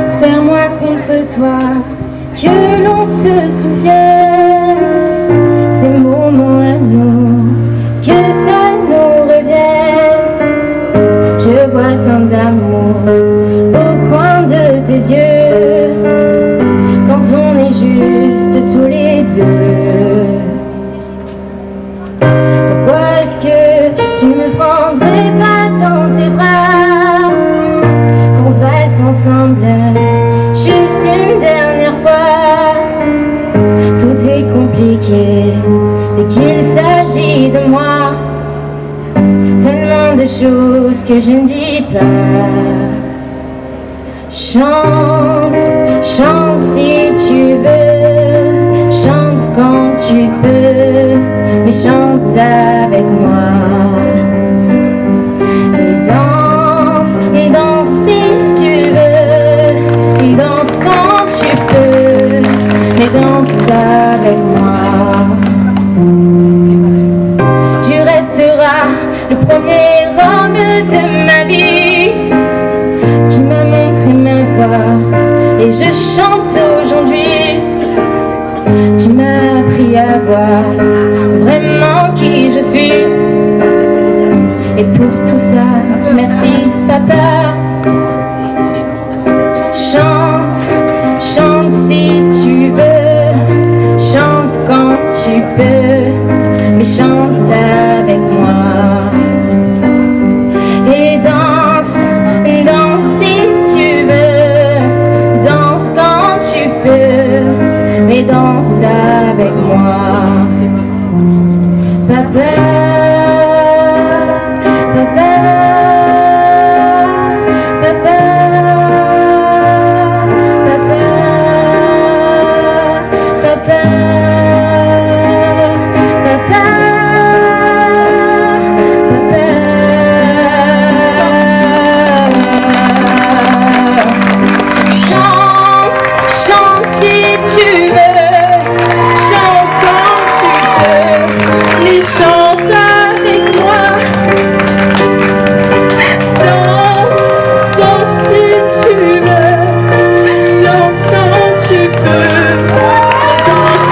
Serre-moi contre toi, que l'on se souvienne ces moments à nous, que ça nous revienne. Je vois tant d'amour au coin de tes yeux, quand on est juste tous les deux. Pourquoi est-ce que tu ne me prendrais pas dans tes bras, qu'on fasse ensemble juste une dernière fois? Tout est compliqué dès qu'il s'agit de moi, tellement de choses que je ne dis pas. Chante, chante si tu veux, chante quand tu peux, mais chante avec moi. Et danse, danse si tu veux, danse quand tu peux, mais danse avec moi. Tu resteras le premier homme de ma vie, qui m'a montré ma voie, et je chante aujourd'hui. Tu m'as appris à voir vraiment qui je suis, et pour tout ça, merci papa. Chante, chante si tu veux, chante quand tu peux, mais chante avec moi. Et danse, danse si tu veux, danse quand tu peux, mais danse avec moi. Papa, papa, papa, papa, papa, papa, papa. Chante, chante si tu veux, chante quand tu peux, mais chante avec moi. Danse, danse si tu veux, danse quand tu peux, danse.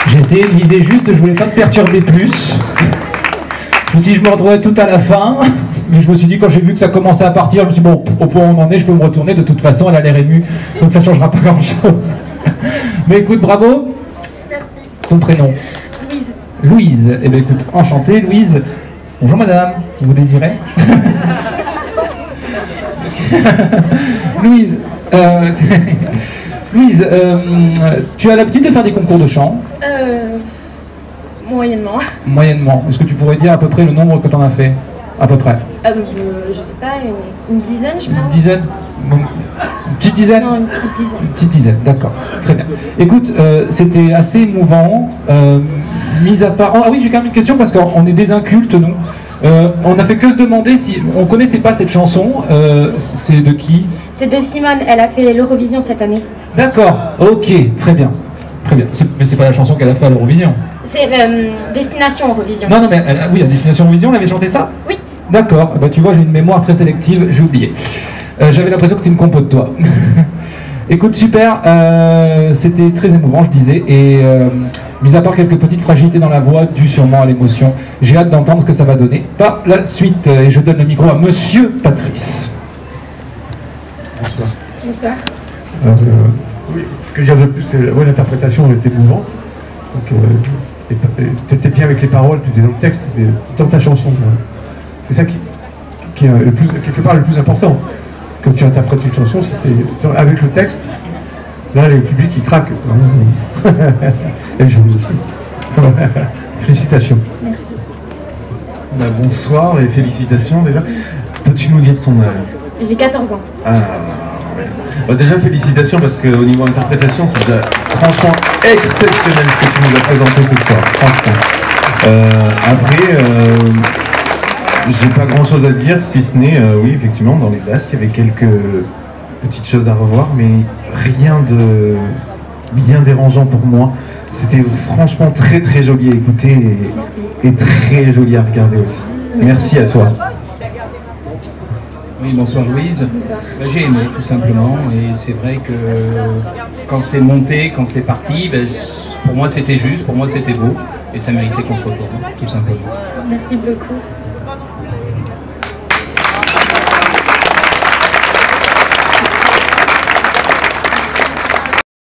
J'ai essayé de viser juste, je voulais pas te perturber plus. Je me suis dit je me retrouvais tout à la fin, mais je me suis dit quand j'ai vu que ça commençait à partir, je me suis dit bon, au point où on en est, je peux me retourner, de toute façon elle a l'air émue, donc ça changera pas grand chose. Mais écoute, bravo. Merci. Ton prénom? Louise. Louise. Eh bien écoute, enchantée Louise. Bonjour madame, vous désirez? Louise, Louise, tu as l'habitude de faire des concours de chant? Moyennement. Moyennement. Est-ce que tu pourrais dire à peu près le nombre que tu en as fait? À peu près. Je sais pas, une dizaine je pense. Une dizaine? Une petite dizaine? Non, une petite dizaine. Une petite dizaine, d'accord. Très bien. Écoute, c'était assez émouvant. Mis à part... Oh, ah oui, j'ai quand même une question parce qu'on est des incultes, nous. On n'a fait que se demander si... On connaissait pas cette chanson. C'est de qui? C'est de Simone, elle a fait l'Eurovision cette année. D'accord, ok, très bien. Très bien. Mais c'est pas la chanson qu'elle a fait à l'Eurovision. C'est Destination Eurovision. Non, non, mais oui, à Destination Eurovision, elle avait chanté ça? Oui. D'accord, bah, tu vois, j'ai une mémoire très sélective, j'ai oublié. J'avais l'impression que c'était une compo de toi. Écoute, super, c'était très émouvant, je disais, et mis à part quelques petites fragilités dans la voix, dues sûrement à l'émotion, j'ai hâte d'entendre ce que ça va donner. Par la suite, et je donne le micro à Monsieur Patrice. Bonsoir. Bonsoir. Oui, que dire de plus, l'interprétation était émouvante. T'étais bien avec les paroles, t'étais dans le texte, t'étais dans ta chanson. C'est ça qui est le plus, quelque part le plus important. Quand tu interprètes une chanson, c'était avec le texte. Là, le public il craque. Elle joue aussi. Félicitations. Merci. Bah, bonsoir et félicitations déjà. Peux-tu nous dire ton âge? J'ai 14 ans. Ah, ouais. Bah, déjà félicitations parce qu'au niveau interprétation c'est déjà franchement exceptionnel ce que tu nous as présenté ce soir, franchement. J'ai pas grand chose à dire si ce n'est, oui effectivement dans les basques il y avait quelques petites choses à revoir mais rien de bien dérangeant pour moi. C'était franchement très très joli à écouter et très joli à regarder aussi. Merci à toi. Oui, bonsoir Louise. Bonsoir. J'ai aimé tout simplement et c'est vrai que quand c'est monté, quand c'est parti, pour moi c'était juste, pour moi c'était beau et ça méritait qu'on se retourne, tout simplement. Merci beaucoup.